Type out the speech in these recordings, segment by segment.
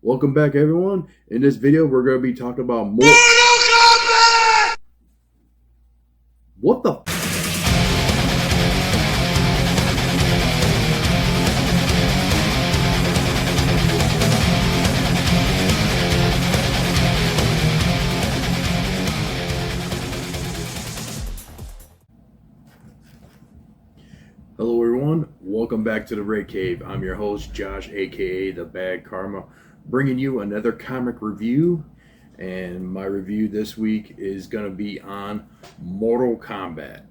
Welcome back, everyone. In this video, we're going to be talking about more. Mortal Kombat! What the? Hello, everyone. Welcome back to the Red Cave. I'm your host, Josh, aka The Bad Karma, bringing you another comic review. And my review this week is going to be on Mortal Kombat.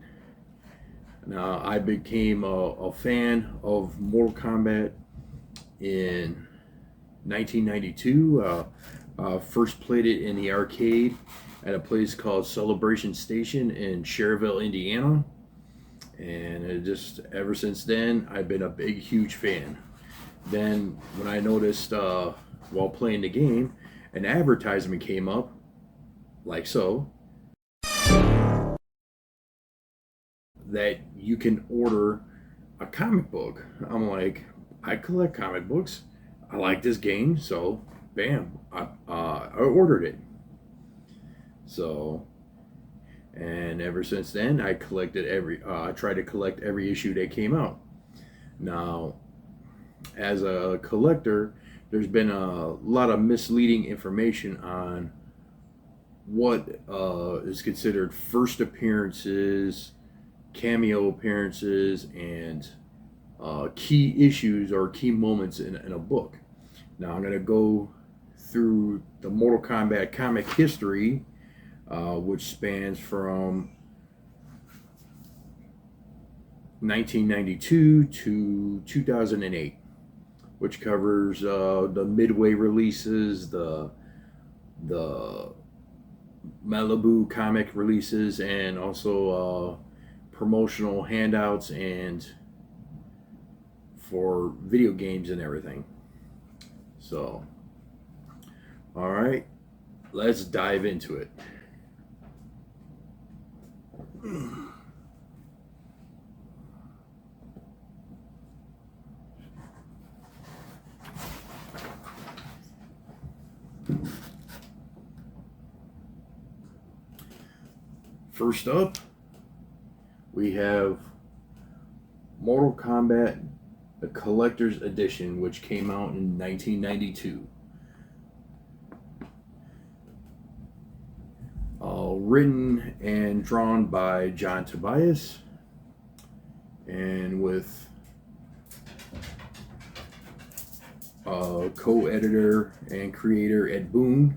Now, I became a fan of Mortal Kombat in 1992. First played it in the arcade at a place called Celebration Station in Cherville, Indiana. And it just ever since then, I've been a big, huge fan. Then, when I noticed while playing the game, an advertisement came up, like so, that you can order a comic book. I'm like, I collect comic books. I like this game, so bam, I ordered it. So, and ever since then, I collected I tried to collect every issue that came out. Now, as a collector, there's been a lot of misleading information on what is considered first appearances, cameo appearances, and key issues or key moments in a book. Now, I'm going to go through the Mortal Kombat comic history, which spans from 1992 to 2008, which covers the midway releases, the Malibu comic releases, and also promotional handouts and for video games and everything. So, all right, let's dive into it. First up, we have Mortal Kombat, the Collector's Edition, which came out in 1992. Written and drawn by John Tobias, and with co-editor and creator Ed Boon.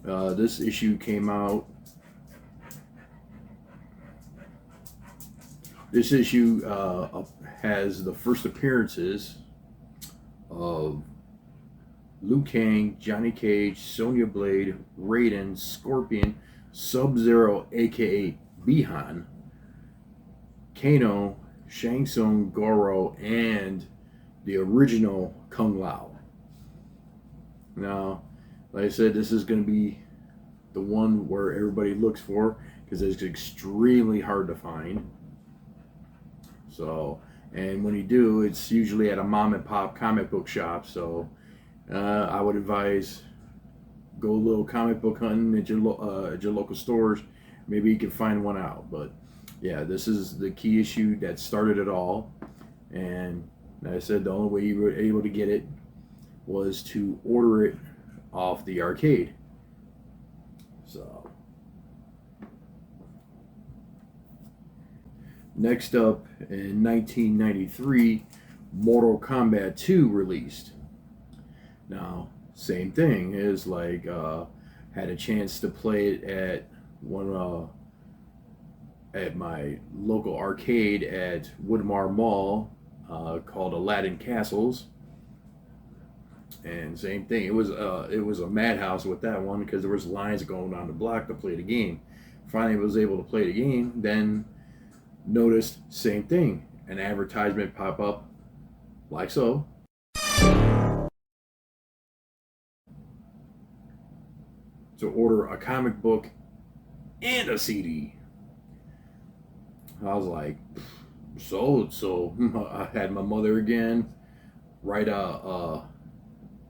This issue came out. This issue has the first appearances of Liu Kang, Johnny Cage, Sonya Blade, Raiden, Scorpion, Sub-Zero aka Bihan, Kano, Shang Tsung, Goro, and the original Kung Lao. Now, like I said, this is going to be the one where everybody looks for because it's extremely hard to find. So, and when you do, it's usually at a mom and pop comic book shop. So, I would advise go a little comic book hunting at your local stores. Maybe you can find one out. But yeah, this is the key issue that started it all. And like I said, the only way you were able to get it was to order it off the arcade. So next up, in 1993, Mortal Kombat 2 released. Now, same thing is like had a chance to play it at one at my local arcade at Woodmar Mall called Aladdin Castles, and same thing. It was a madhouse with that one because there was lines going down the block to play the game. Finally, was able to play the game. Then noticed same thing, an advertisement pop up like so. To order a comic book and a CD. I was like, sold. So I had my mother again write a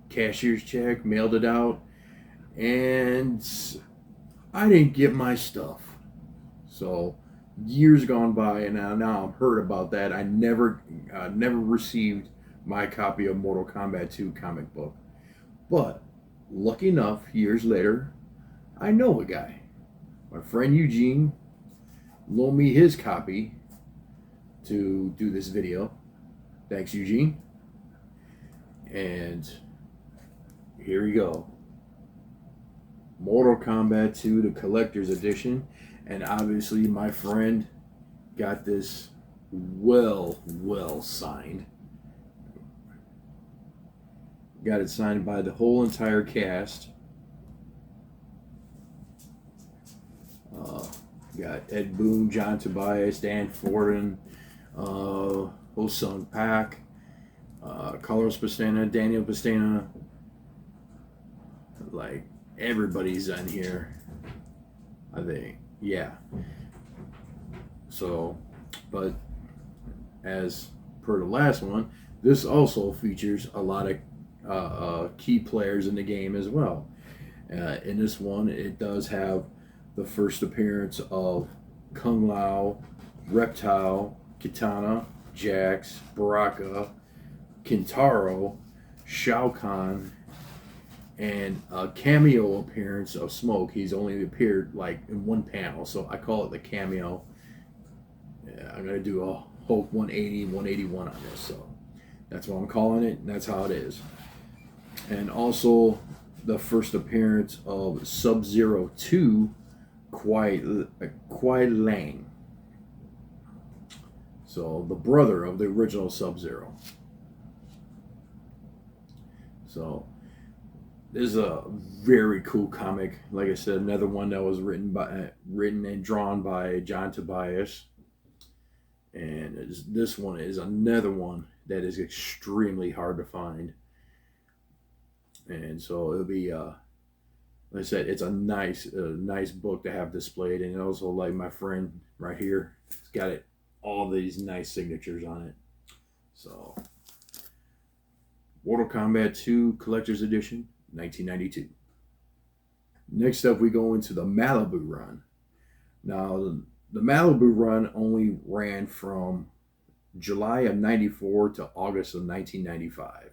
cashier's check, mailed it out, and I didn't get my stuff. So years gone by, and now I'm hurt about that. I never received my copy of Mortal Kombat 2 comic book. But lucky enough, years later, I know a guy. My friend Eugene loaned me his copy to do this video. Thanks, Eugene. And here we go. Mortal Kombat 2, the collector's edition. And obviously my friend got this well signed. Got it signed by the whole entire cast. Got Ed Boon, John Tobias, Dan Forden, Ho-Sung Pak, Carlos Pastana, Daniel Pastana. Like, everybody's on here, I think. Yeah. So, but as per the last one, this also features a lot of key players in the game as well. In this one, it does have the first appearance of Kung Lao, Reptile, Kitana, Jax, Baraka, Kintaro, Shao Kahn, and a cameo appearance of Smoke. He's only appeared like in one panel, so I call it the cameo. Yeah, I'm gonna do a Hulk 180, 181 on this, so that's what I'm calling it, and that's how it is. And also the first appearance of Sub-Zero 2, Kuai Lang. So the brother of the original Sub-Zero. So this is a very cool comic. Like I said, another one that was written and drawn by John Tobias. And this one is another one that is extremely hard to find. And so it'll be, like I said, it's a nice book to have displayed. And also, like my friend right here, it's got all these nice signatures on it. So, Mortal Kombat 2 Collector's Edition, 1992. Next up, we go into the Malibu run. Now, the Malibu run only ran from July of 94 to August of 1995.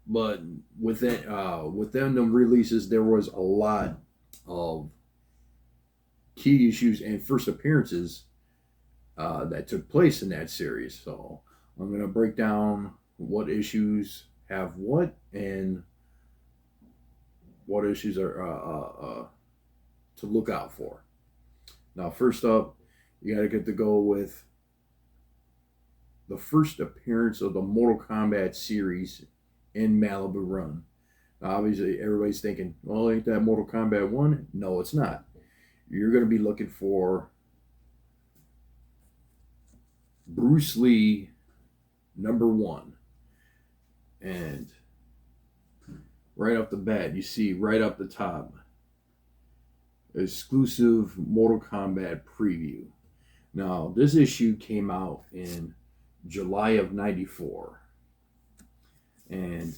But within the releases, there was a lot of key issues and first appearances that took place in that series. So I'm going to break down what issues have what and what issues are to look out for. Now, first up, you got to get to go with the first appearance of the Mortal Kombat series in Malibu Run. Now, obviously, everybody's thinking, well, ain't that Mortal Kombat 1? No, it's not. You're going to be looking for Bruce Lee #1. And right off the bat, you see right up the top, exclusive Mortal Kombat preview. Now, this issue came out in July of 94. And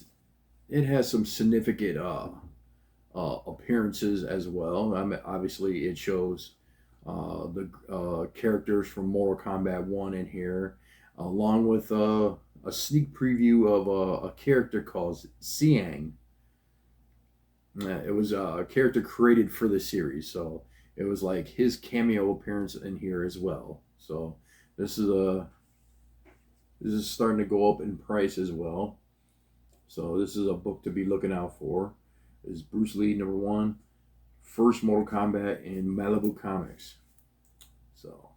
it has some significant appearances as well. I mean, obviously, it shows the characters from Mortal Kombat 1 in here, along with a sneak preview of a character called Siang. It was a character created for the series, so it was like his cameo appearance in here as well. So this is starting to go up in price as well. So this is a book to be looking out for. Is Bruce Lee #1, first Mortal Kombat in Malibu Comics. So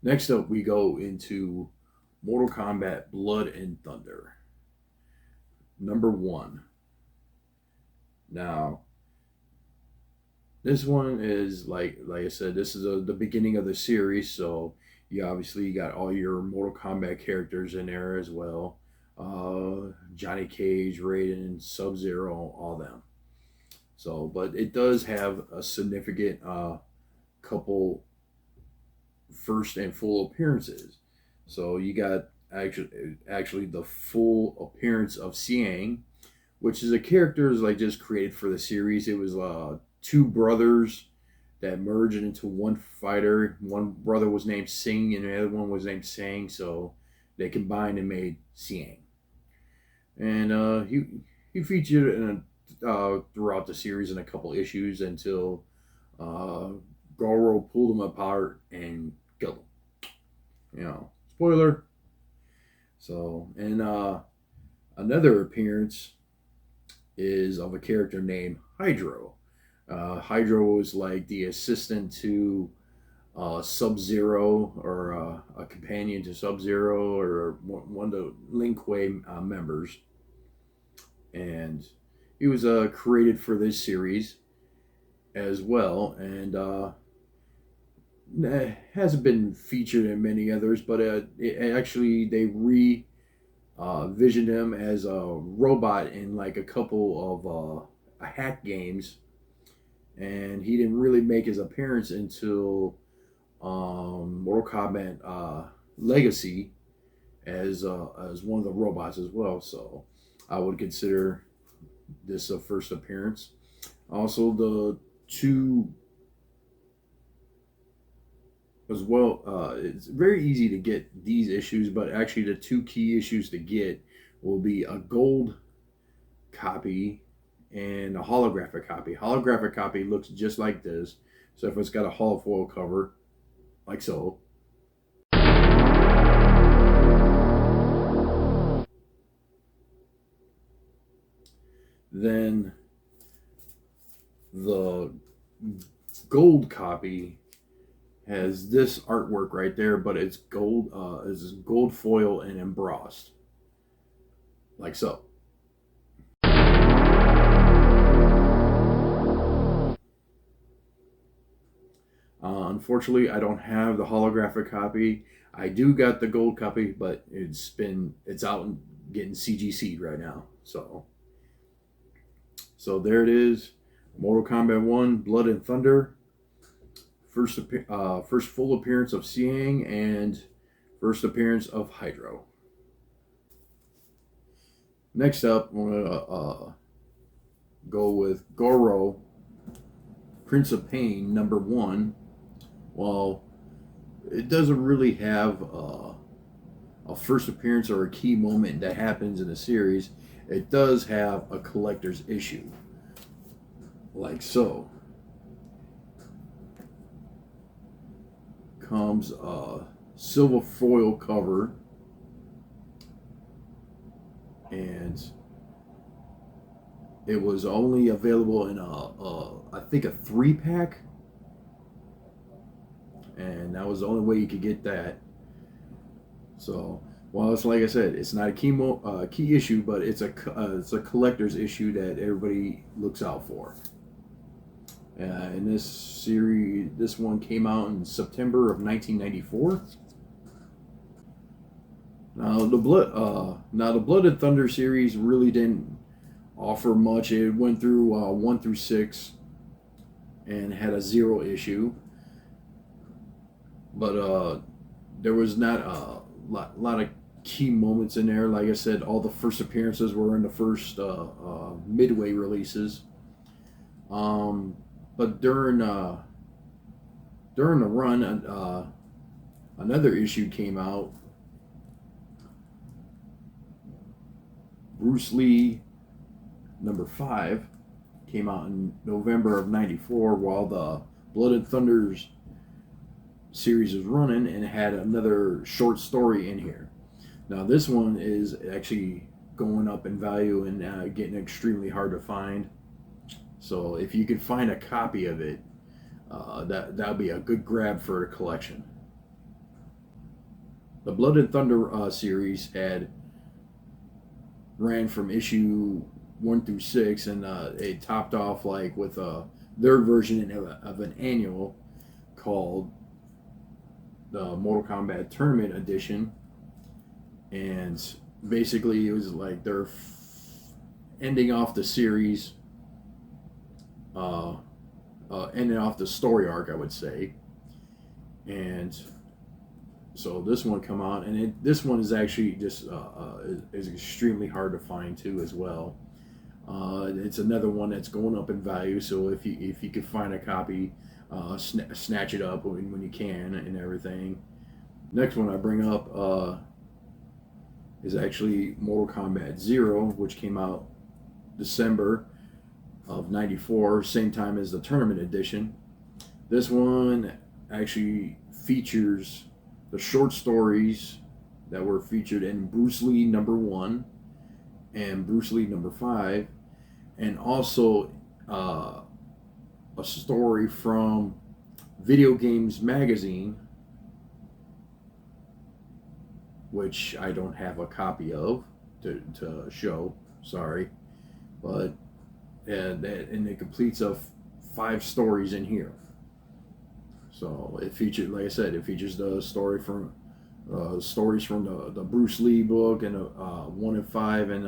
next up, we go into Mortal Kombat Blood and Thunder, #1. Now, this one is like I said, this is the beginning of the series, so you obviously got all your Mortal Kombat characters in there as well. Johnny Cage, Raiden, Sub-Zero, all them. So, but it does have a significant couple first and full appearances. So you got actually the full appearance of Siang, which is a character is like just created for the series. It was two brothers that merged into one fighter. One brother was named Singh, and the other one was named Sang. So they combined and made Siang. And he featured throughout the series in a couple issues until uh, Goro pulled him apart and killed him. Spoiler. So, and another appearance is of a character named Hydro. Hydro was like the assistant to Sub Zero, or a companion to Sub Zero, or one of the Lin Kuei members. And he was created for this series as well, and hasn't been featured in many others, but actually they visioned him as a robot in like a couple of hack games, and he didn't really make his appearance until Mortal Kombat Legacy as one of the robots as well. So I would consider this a first appearance. Also, the two as well. It's very easy to get these issues, but actually, the two key issues to get will be a gold copy and a holographic copy. Holographic copy looks just like this. So if it's got a holofoil cover, like so, then the gold copy has this artwork right there, but it's gold. It's gold foil and embossed, like so. Unfortunately, I don't have the holographic copy. I do got the gold copy, but it's out and getting CGC'd right now. So there it is. Mortal Kombat 1, Blood and Thunder. First full appearance of Siang and first appearance of Hydro. Next up, I'm gonna go with Goro, Prince of Pain, #1. Well, it doesn't really have a first appearance or a key moment that happens in the series. It does have a collector's issue, like so. Comes a silver foil cover, and it was only available in I think a 3-pack, and that was the only way you could get that. So, well, it's like I said, it's not a key issue, but it's a collector's issue that everybody looks out for. In this series, this one came out in September of 1994. Now the Blood and Thunder series really didn't offer much. It went through 1 through 6 and had a 0 issue, but there was not a lot of key moments in there. Like I said, all the first appearances were in the first midway releases. But during the run, another issue came out. Bruce Lee #5 came out in November of '94, while the Blood and Thunder's series is running, and had another short story in here. Now this one is actually going up in value and getting extremely hard to find. So if you could find a copy of it, that'd be a good grab for a collection. The Blood and Thunder series ran from issue 1 through 6, and it topped off like with their version of an annual called the Mortal Kombat Tournament Edition, and basically it was like they're ending off the series, ending off the story arc, I would say, and So this one come out, and this one is actually just is extremely hard to find too as well. It's another one that's going up in value. So if you could find a copy, snatch it up when you can and everything. Next one I bring up is actually Mortal Kombat Zero, which came out December of '94, same time as the tournament edition. This one actually features the short stories that were featured in Bruce Lee #1 and Bruce Lee #5, and also a story from Video Games Magazine, which I don't have a copy of to show. Sorry, but and it completes of 5 stories in here. So it featured, like I said, it features the stories from the Bruce Lee book and 1 and 5 and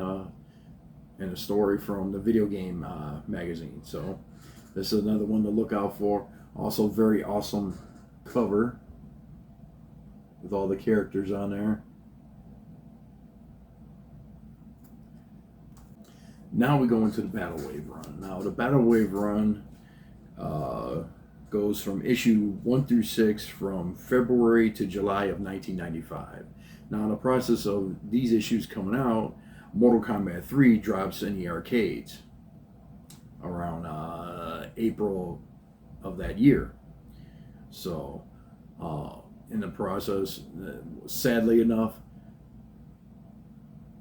a story from the video game magazine. So this is another one to look out for. Also, very awesome cover with all the characters on there. Now we go into the Battle Wave run. Now the Battle Wave run goes from issue 1 through 6 from February to July of 1995. Now in the process of these issues coming out, Mortal Kombat 3 drops in the arcades around April of that year. So in the process, sadly enough,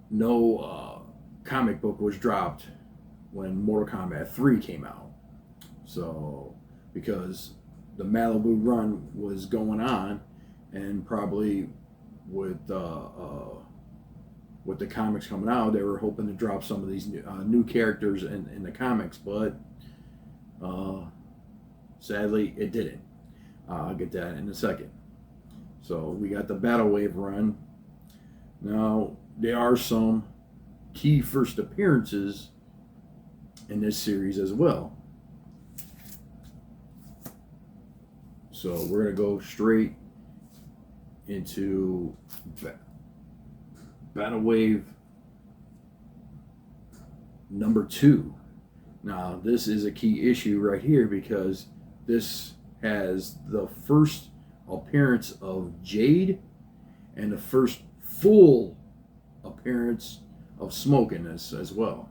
no comic book was dropped when Mortal Kombat 3 came out. So, because the Malibu run was going on, and probably with the comics coming out, they were hoping to drop some of these new characters in the comics, but sadly it didn't. I'll get that in a second. So we got the Battle Wave run. Now there are some key first appearances in this series as well. So we're going to go straight into Battle Wave #2. Now this is a key issue right here because this has the first appearance of Jade and the first full appearance of Smoke in this as well.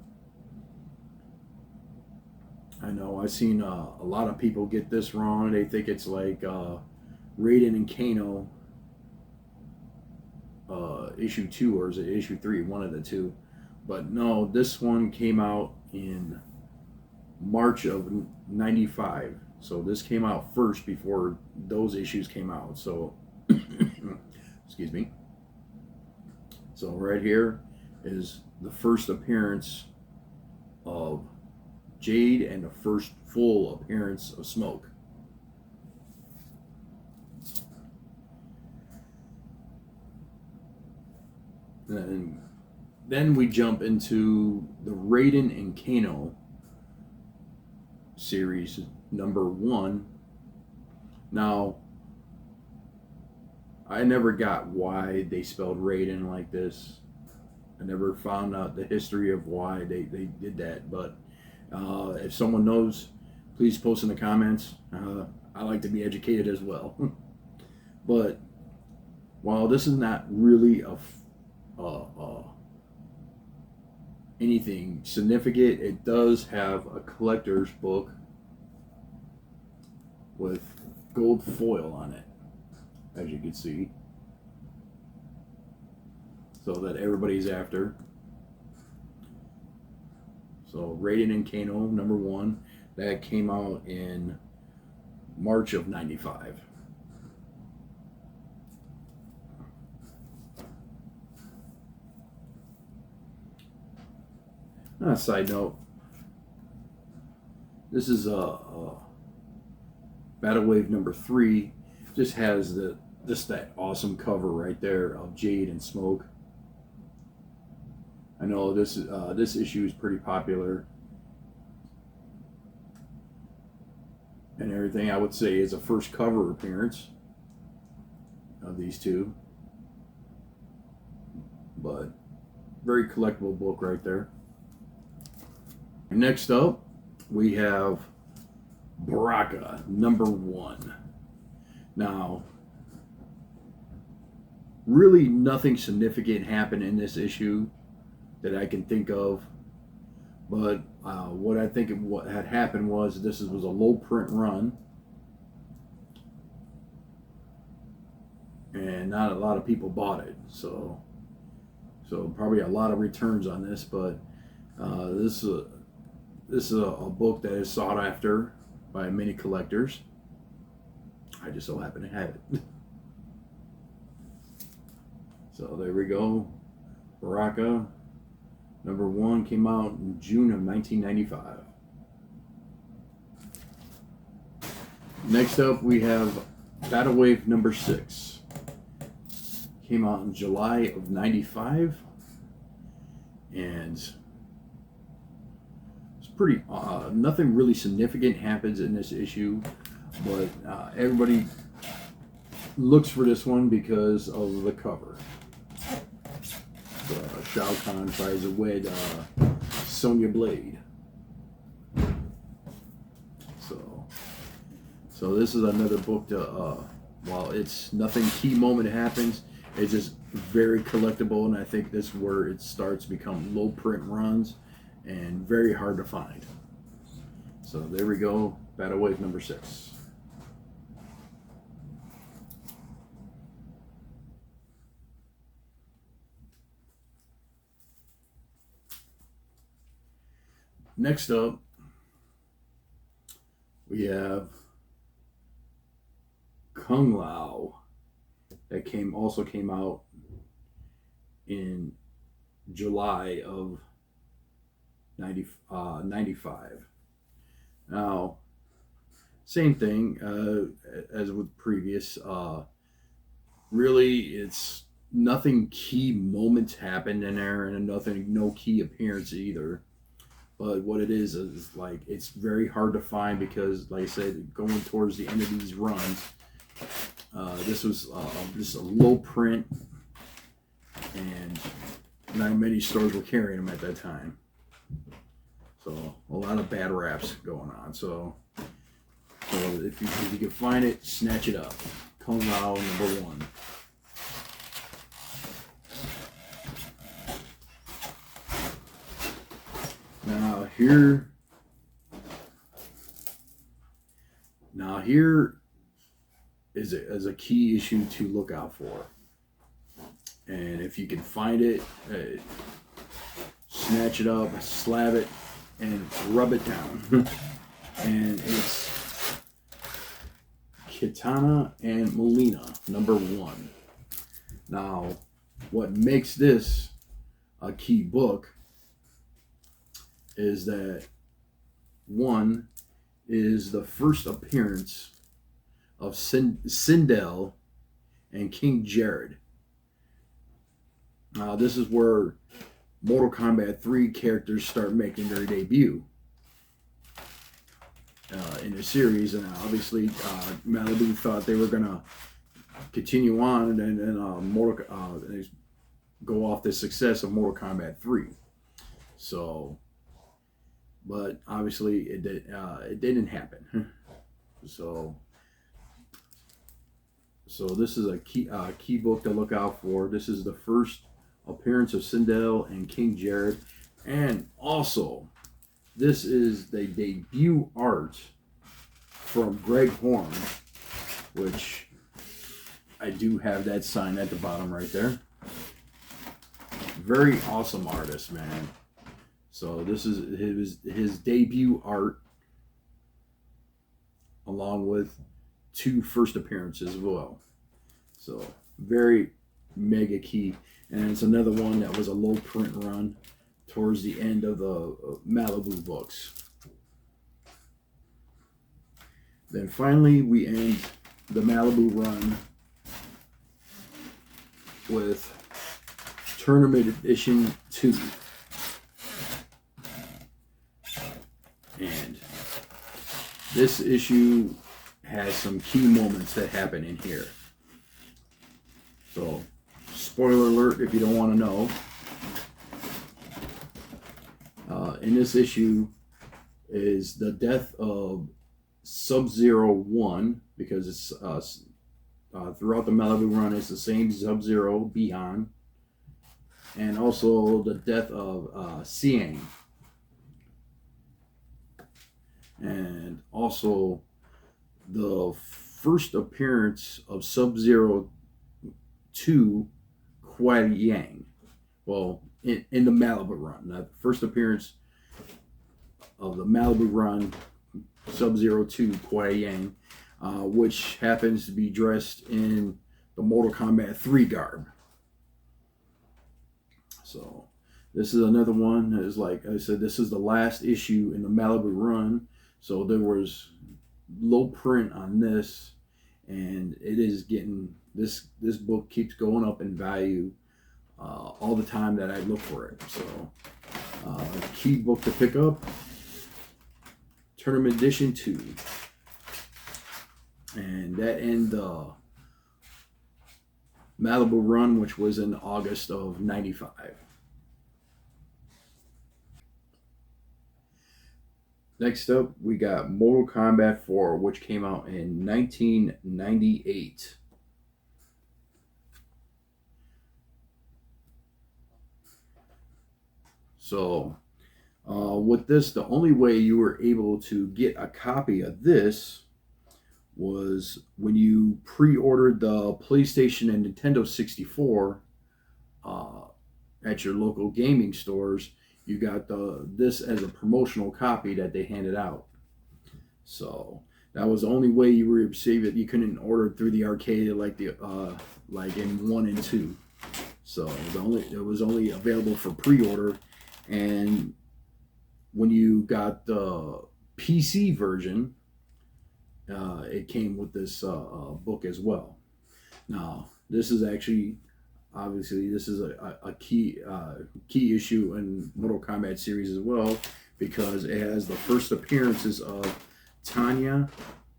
I know I've seen a lot of people get this wrong. They think it's like Raiden and Kano issue 2, or is it issue 3, one of the two. But no, this one came out in March of '95. So this came out first before those issues came out. So excuse me. So right here is the first appearance of Jade and the first full appearance of Smoke. And then we jump into the Raiden and Kano series #1. Now, I never got why they spelled Raiden like this. I never found out the history of why they did that, but if someone knows, please post in the comments. I like to be educated as well. But while this is not really anything significant, it does have a collector's book with gold foil on it, as you can see, so that everybody's after. So Raiden and Kano #1, that came out in March of '95. On a side note, this is Battle Wave #3. Just has that awesome cover right there of Jade and Smoke. I know this issue is pretty popular and everything. I would say is a first cover appearance. of these two. But very collectible book right there. And next up, we have Baraka #1. Now, really nothing significant happened in this issue that I can think of. But what I think what had happened was this was a low print run. And not a lot of people bought it. So probably a lot of returns on this. But this is a book that is sought after by many collectors. I just so happen to have it. So there we go. Baraka #1 came out in June of 1995. Next up, we have Battle Wave #6. Came out in July of 95. And it's pretty, nothing really significant happens in this issue. But everybody looks for this one because of the cover. Shao Kahn tries to wed Sonya Blade. So this is another book to, while it's nothing key moment happens, it's just very collectible, and I think this is where it starts to become low print runs and very hard to find. So there we go, Battle Wave #6. Next up, we have Kung Lao that also came out in July of 95. Now, same thing as with previous. Really, it's nothing key moments happened in there, and no key appearance either. But what it is like it's very hard to find because, like I said, going towards the end of these runs, this was just a low print, and not many stores were carrying them at that time. So a lot of bad raps going on. So if you can find it, snatch it up. Kung Lao #1. Now here is a key issue to look out for, and if you can find it, snatch it up, slab it, and rub it down. And it's Kitana and Melina #1. Now, what makes this a key book is that one is the first appearance of Sindel and King Jared. Now, this is where Mortal Kombat 3 characters start making their debut in the series, and obviously Malibu thought they were gonna continue on and go off the success of Mortal Kombat 3. So, but obviously it didn't happen. So this is a key book to look out for. This is the first appearance of Sindel and King Jared, and also this is the debut art from Greg Horn, which I do have that sign at the bottom right there. Very awesome artist, man. So this is his debut art, along with 2 first appearances as well. So very mega key, and it's another one that was a low print run towards the end of the Malibu books. Then finally we end the Malibu run with Tournament Edition 2. And this issue has some key moments that happen in here. So, spoiler alert if you don't want to know. In this issue is the death of Sub-Zero 1, because it's throughout the Malibu run, it's the same Sub-Zero Bihan, and also the death of Siang, and also the first appearance of Sub-Zero 2, Kuai Yang. Well, in the Malibu run, the first appearance of the Malibu run, Sub-Zero 2, Kuai Yang, which happens to be dressed in the Mortal Kombat 3 garb. So this is another one that is, like I said, this is the last issue in the Malibu run. So there was low print on this, and it is getting, this book keeps going up in value all the time that I look for it. So key book to pick up, Tournament Edition 2. And that ends the Malibu run, which was in August of '95. Next up, we got Mortal Kombat 4, which came out in 1998. So, with this, the only way you were able to get a copy of this was when you pre-ordered the PlayStation and Nintendo 64 at your local gaming stores. You got this as a promotional copy that they handed out. So that was the only way you were able to receive it. You couldn't order it through the arcade like in 1 and 2. So it was only available for pre-order. And when you got the PC version, it came with this book as well. Now, this is actually, obviously, this is a key issue in Mortal Kombat series as well, because it has the first appearances of Tanya,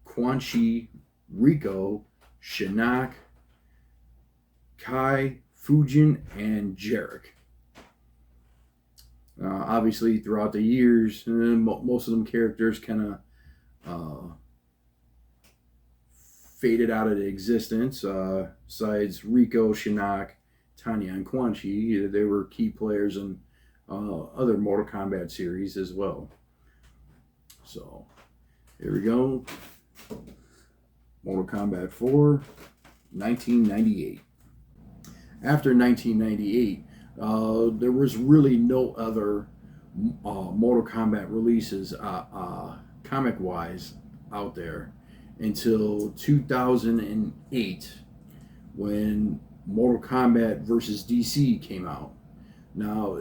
Quan Chi, Rico, Shinnok, Kai, Fujin, and Jarek. Obviously, throughout the years, most of them characters kind of faded out of existence. Besides Rico, Shinnok, Tanya, and Quan Chi, they were key players in other Mortal Kombat series as well. So, here we go. Mortal Kombat 4, 1998. After 1998, there was really no other Mortal Kombat releases, comic-wise, out there until 2008, when Mortal Kombat versus DC came out. Now,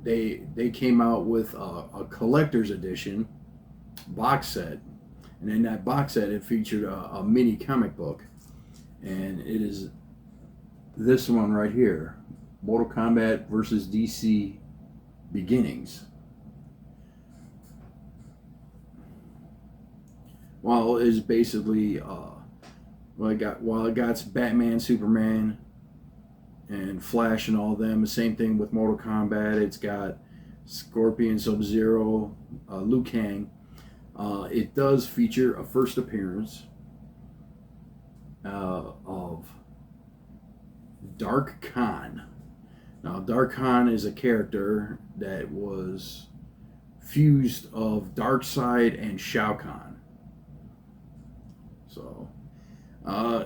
they came out with a collector's edition box set, and in that box set it featured a mini comic book, and it is this one right here, Mortal Kombat versus DC Beginnings. Well, it's basically it got Batman, Superman, and Flash and all of them. The same thing with Mortal Kombat. It's got Scorpion, Sub-Zero, Liu Kang. It does feature a first appearance of Dark Khan. Now, Dark Khan is a character that was fused of Darkseid and Shao Kahn. So, I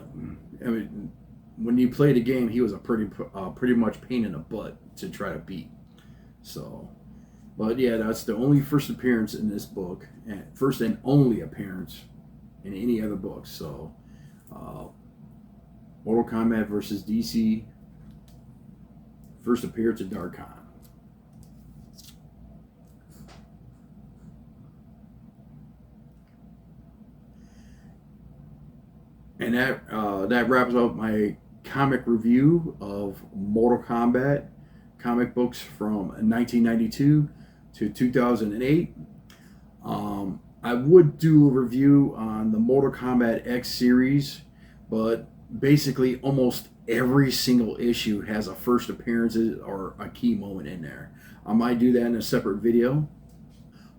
mean, when you play the game, he was a pretty much pain in the butt to try to beat. So, but yeah, that's the only first appearance in this book, and first and only appearance in any other book. So, Mortal Kombat versus DC, first appearance of Dark Khan. And that wraps up my comic review of Mortal Kombat comic books from 1992 to 2008. I would do a review on the Mortal Kombat X series, but basically almost every single issue has a first appearance or a key moment in there. I might do that in a separate video.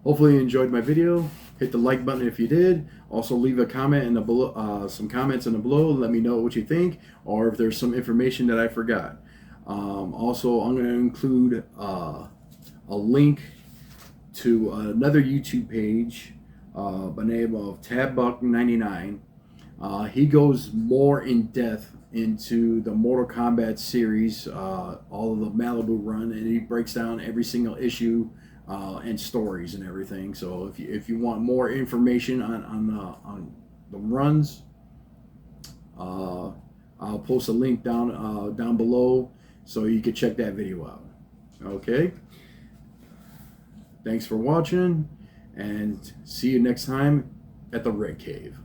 Hopefully you enjoyed my video. Hit the like button if you did. Also leave a comment in the below, some comments in the below. Let me know what you think, or if there's some information that I forgot. Also, I'm going to include a link to another YouTube page by the name of TabBuck99. He goes more in depth into the Mortal Kombat series, all of the Malibu run, and he breaks down every single issue and stories and everything. So if you want more information on the runs, I'll post a link down below so you can check that video out. Okay. Thanks for watching, and see you next time at the Red Cave.